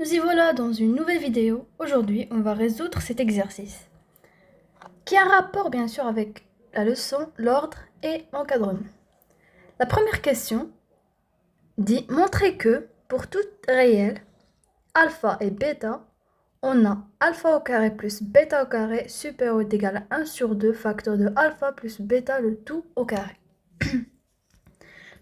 Nous y voilà dans une nouvelle vidéo. Aujourd'hui, on va résoudre cet exercice qui a un rapport bien sûr avec la leçon, l'ordre et l'encadrement. La première question dit montrer que pour tout réel, alpha et bêta, on a alpha au carré plus bêta au carré supérieur ou égal à 1 sur 2 facteur de alpha plus bêta le tout au carré.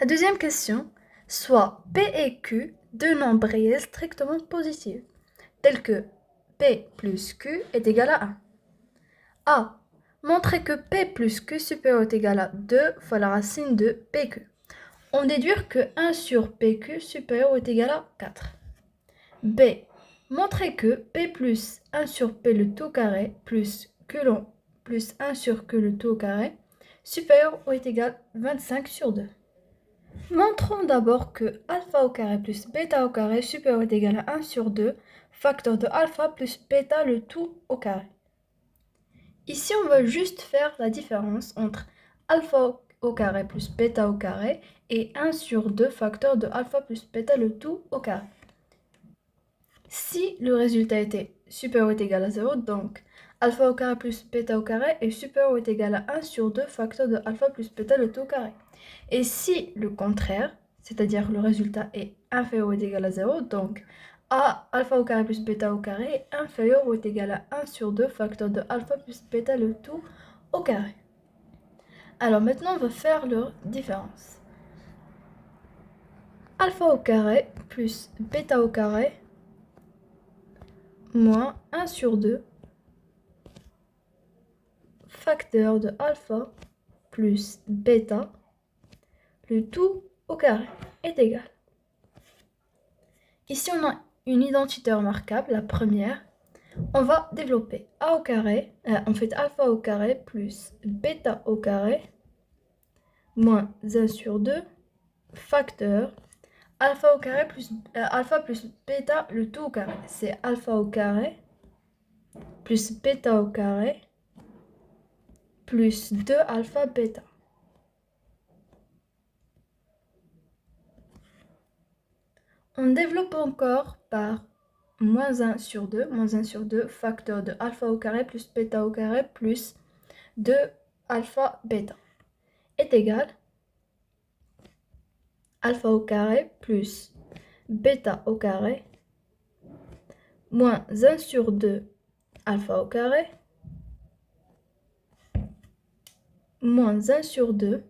La deuxième question, soit P et Q deux nombres réels strictement positifs, tels que P plus Q est égal à 1. A. Montrer que P plus Q supérieur est égal à 2 fois la racine de PQ. On déduire que 1 sur PQ supérieur est égal à 4. B. Montrer que P plus 1 sur P le tout carré plus Q long plus 1 sur Q le tout au carré supérieur ou est égal à 25 sur 2. Montrons d'abord que alpha au carré plus bêta au carré supérieur est égal à 1 sur 2 facteur de alpha plus bêta le tout au carré. Ici, on va juste faire la différence entre alpha au carré plus bêta au carré et 1 sur 2 facteur de alpha plus bêta le tout au carré. Si le résultat était supérieur ou est égal à 0, donc alpha au carré plus bêta au carré est supérieur ou est égal à 1 sur 2 facteur de alpha plus bêta le tout au carré. Et si le contraire, c'est-à-dire le résultat est inférieur ou est égal à 0, donc a alpha au carré plus bêta au carré est inférieur ou est égal à 1 sur 2 facteur de alpha plus bêta le tout au carré. Alors maintenant, on va faire leur différence. Alpha au carré plus bêta au carré moins 1 sur 2 facteur de alpha plus bêta, le tout au carré est égal. Ici, on a une identité remarquable, la première. On va développer a au carré, en fait alpha au carré plus bêta au carré moins 1 sur 2 facteur alpha au carré plus alpha plus bêta le tout au carré. C'est alpha au carré plus bêta au carré plus 2 alpha bêta. On développe encore par moins 1 sur 2 facteur de alpha au carré plus bêta au carré plus 2 alpha bêta est égal alpha au carré plus bêta au carré moins 1 sur 2 alpha au carré moins 1 sur 2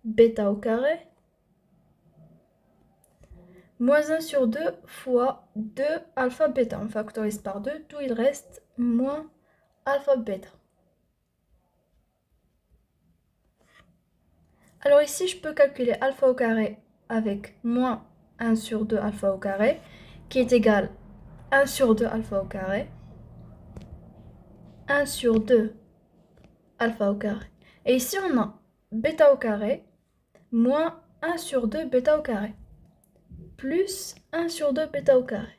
bêta au carré moins 1 sur 2 fois 2 alpha bêta. On factorise par 2, tout il reste moins alpha bêta. Alors ici, je peux calculer alpha au carré avec moins 1 sur 2 alpha au carré, qui est égal à 1 sur 2 alpha au carré, 1 sur 2 alpha au carré. Et ici, on a bêta au carré moins 1 sur 2 bêta au carré, plus 1 sur 2 bêta au carré.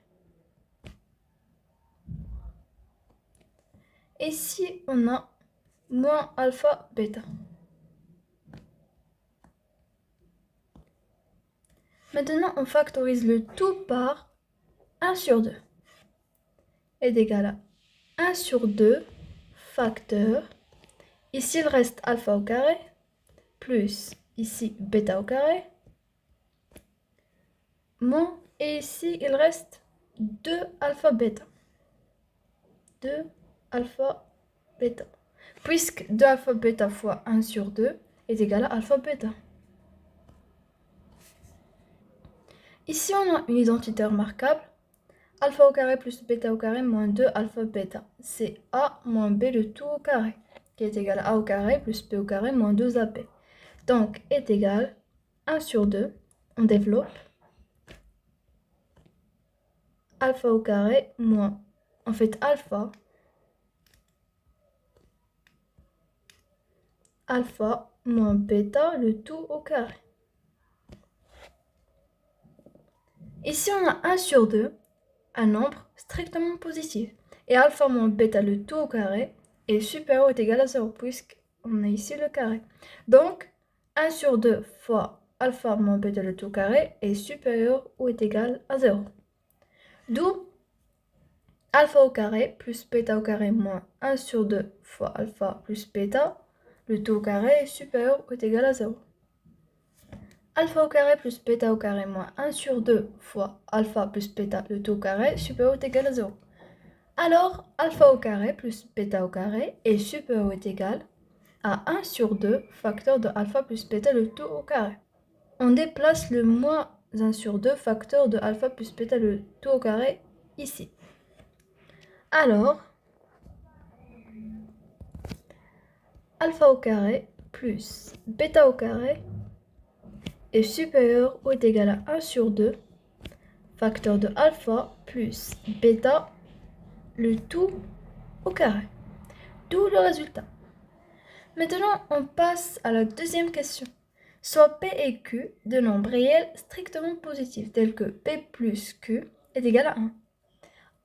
Et ici, on a moins alpha bêta. Maintenant, on factorise le tout par 1 sur 2 est égal à 1 sur 2 facteur. Ici, il reste alpha au carré plus ici bêta au carré moins, et ici, il reste 2 alpha bêta. 2 alpha bêta. Puisque 2 alpha bêta fois 1 sur 2 est égal à alpha bêta. Ici, on a une identité remarquable. Alpha au carré plus bêta au carré moins 2 alpha bêta. C'est a moins b le tout au carré, qui est égal à a au carré plus b au carré moins 2ab. Donc, est égal à 1 sur 2. On développe. Alpha au carré moins, en fait, alpha moins bêta le tout au carré. Ici, on a 1 sur 2, un nombre strictement positif. Et alpha moins bêta le tout au carré est supérieur ou est égal à 0, puisqu'on a ici le carré. Donc, 1 sur 2 fois alpha moins bêta le tout au carré est supérieur ou est égal à 0. D'où alpha au carré plus bêta au carré moins 1 sur 2 fois alpha plus bêta, le tout au carré est supérieur ou est égal à 0. Alpha au carré plus bêta au carré moins 1 sur 2 fois alpha plus bêta, le tout au carré est supérieur ou est égal à 0. Alors, alpha au carré plus bêta au carré est supérieur ou est égal à 1 sur 2 facteur de alpha plus bêta, le tout au carré. On déplace le moins 1 sur 2 facteur de alpha plus bêta, le tout au carré ici. Alors, alpha au carré plus bêta au carré est supérieur ou est égal à 1 sur 2 facteur de alpha plus bêta, le tout au carré. D'où le résultat. Maintenant, on passe à la deuxième question. Soit P et Q de nombres réels strictement positifs, tels que P plus Q est égal à 1.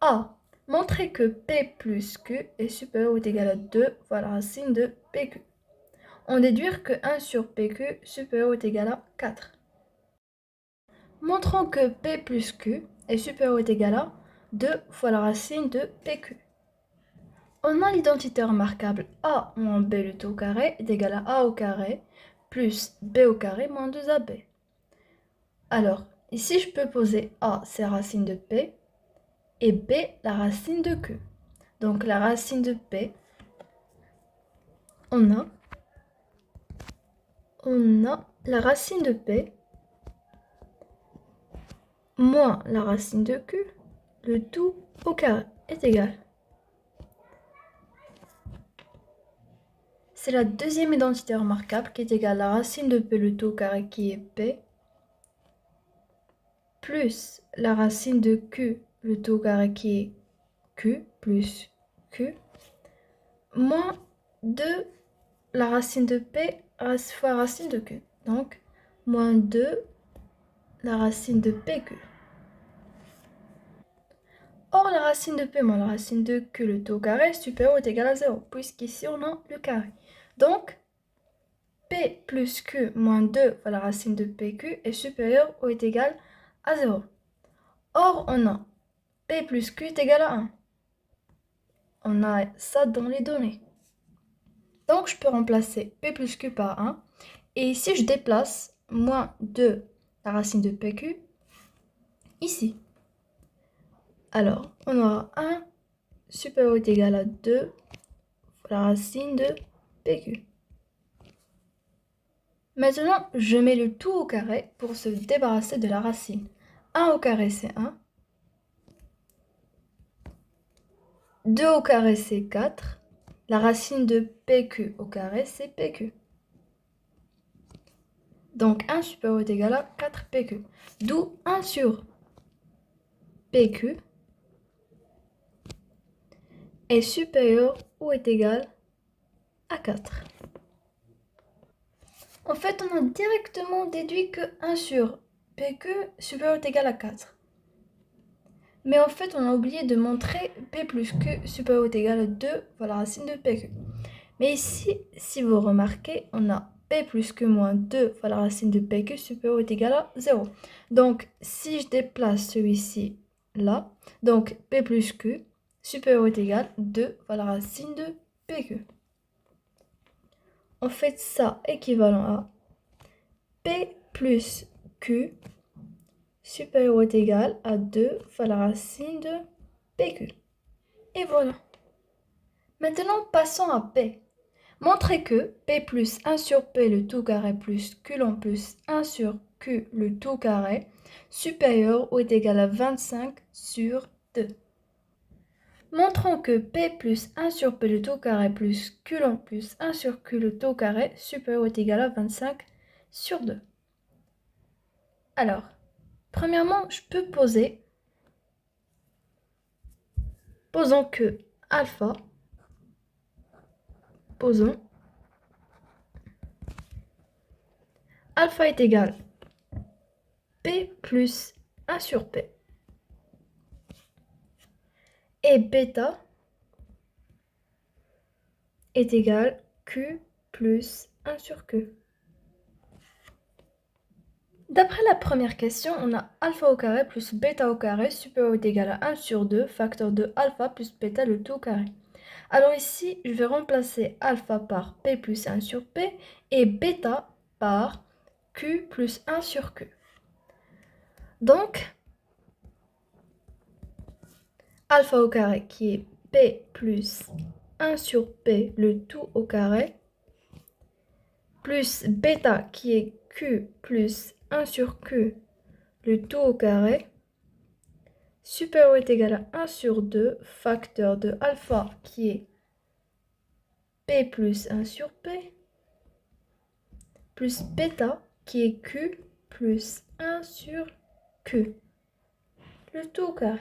A. Montrer que P plus Q est supérieur ou est égal à 2 fois la racine de PQ. On déduire que 1 sur PQ supérieur ou est égal à 4. Montrons que P plus Q est supérieur ou est égal à 2 fois la racine de PQ. On a l'identité remarquable A moins B le tout au carré est égal à A au carré plus B au carré moins 2AB. Alors, ici je peux poser A, c'est la racine de P, et B, la racine de Q. Donc la racine de P, on a la racine de P moins la racine de Q, le tout au carré est égal. C'est la deuxième identité remarquable qui est égale à la racine de P, le tout au carré qui est P, plus la racine de Q, le tout au carré qui est Q, plus Q, moins 2 la racine de P fois racine de Q. Donc, moins 2 la racine de PQ. Or, la racine de P moins la racine de Q, le tout au carré, est supérieur ou est égal à 0, puisqu'ici on a le carré. Donc, P plus Q moins 2 fois la racine de PQ est supérieur ou est égal à 0. Or, on a P plus Q est égal à 1. On a ça dans les données. Donc, je peux remplacer P plus Q par 1. Et ici, je déplace moins 2 la racine de PQ ici. Alors, on aura 1 supérieur ou est égal à 2 fois la racine de PQ. Maintenant, je mets le tout au carré pour se débarrasser de la racine. 1 au carré, c'est 1. 2 au carré, c'est 4. La racine de PQ au carré, c'est PQ. Donc 1 supérieur ou est égal à 4 PQ. D'où 1 sur PQ est supérieur ou est égal à 4. En fait, on a directement déduit que 1 sur PQ supérieur ou est égal à 4. Mais en fait, on a oublié de montrer P plus Q supérieur ou est égal à 2 fois la racine de PQ. Mais ici, si vous remarquez, on a P plus Q moins 2 fois la racine de PQ supérieur ou est égal à 0. Donc, si je déplace celui-ci là, donc P plus Q supérieur ou est égal à 2 fois la racine de PQ. On fait ça équivalent à P plus Q supérieur ou est égal à 2 fois la racine de PQ. Et voilà. Maintenant, passons à P. Montrez que P plus 1 sur P le tout carré plus Q long plus 1 sur Q le tout carré supérieur ou est égal à 25 sur 2. Montrons que P plus 1 sur P le tout carré plus Q long plus 1 sur Q le tout carré supérieur ou est égal à 25 sur 2. Alors, premièrement, je peux posons que alpha, alpha est égal P plus 1 sur P. Et bêta est égal Q plus 1 sur Q. D'après la première question, on a alpha au carré plus bêta au carré supérieur ou égal à 1 sur 2, facteur de alpha plus bêta le tout au carré. Alors ici, je vais remplacer alpha par p plus 1 sur p et bêta par q plus 1 sur q. Donc, alpha au carré qui est p plus 1 sur p, le tout au carré, plus bêta qui est q plus 1 sur q, le tout au carré, supérieur ou égal à 1 sur 2, facteur de alpha qui est p plus 1 sur p, plus bêta qui est q plus 1 sur q, le tout au carré.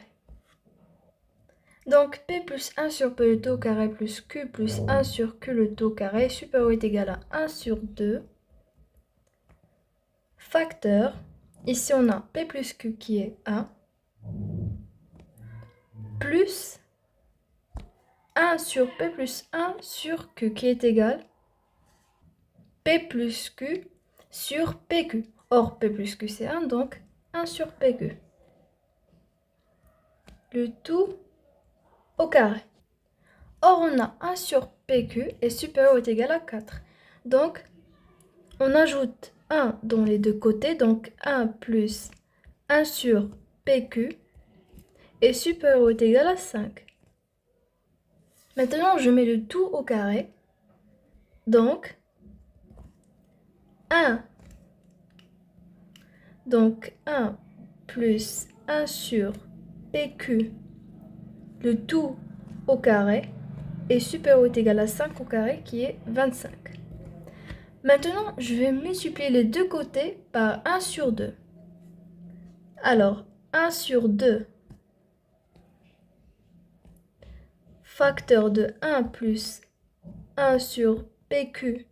Donc p plus 1 sur p le tout au carré plus q plus 1 sur q le tout au carré supérieur ou égal à 1 sur 2, facteur, ici on a p plus q qui est 1, plus 1 sur p plus 1 sur q qui est égal p plus q sur pq. Or, p plus q c'est 1, donc 1 sur pq. Le tout au carré. Or, on a 1 sur pq est supérieur ou est égal à 4. Donc, on ajoute 1 dans les deux côtés, donc 1 plus 1 sur pq est supérieur ou est égal à 5. Maintenant, je mets le tout au carré. Donc 1 plus 1 sur pq, le tout au carré, est supérieur ou est égal à 5 au carré, qui est 25. Maintenant, je vais multiplier les deux côtés par 1 sur 2. Alors, 1 sur 2, facteur de 1 plus 1 sur pq,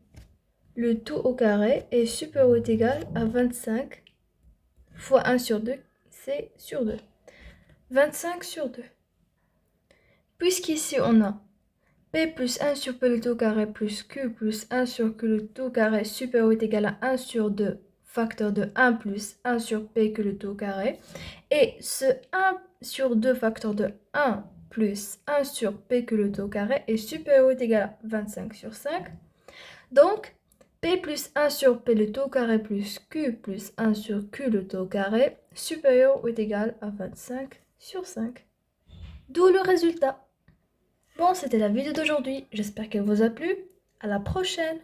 le tout au carré, est supérieur ou est égal à 25 fois 1 sur 2, c'est sur 2. 25 sur 2. Puisqu'ici, on a p plus 1 sur p le tout au carré plus q plus 1 sur q le tout au carré supérieur ou est égal à 1 sur 2, facteur de 1 plus 1 sur p que le tout au carré. Et ce 1 sur 2 facteur de 1 plus 1 sur p que le tout au carré est supérieur ou est égal à 25 sur 5. Donc, p plus 1 sur p le tout au carré plus q plus 1 sur q le tout au carré supérieur ou est égal à 25 sur 5. D'où le résultat. Bon, c'était la vidéo d'aujourd'hui. J'espère qu'elle vous a plu. À la prochaine!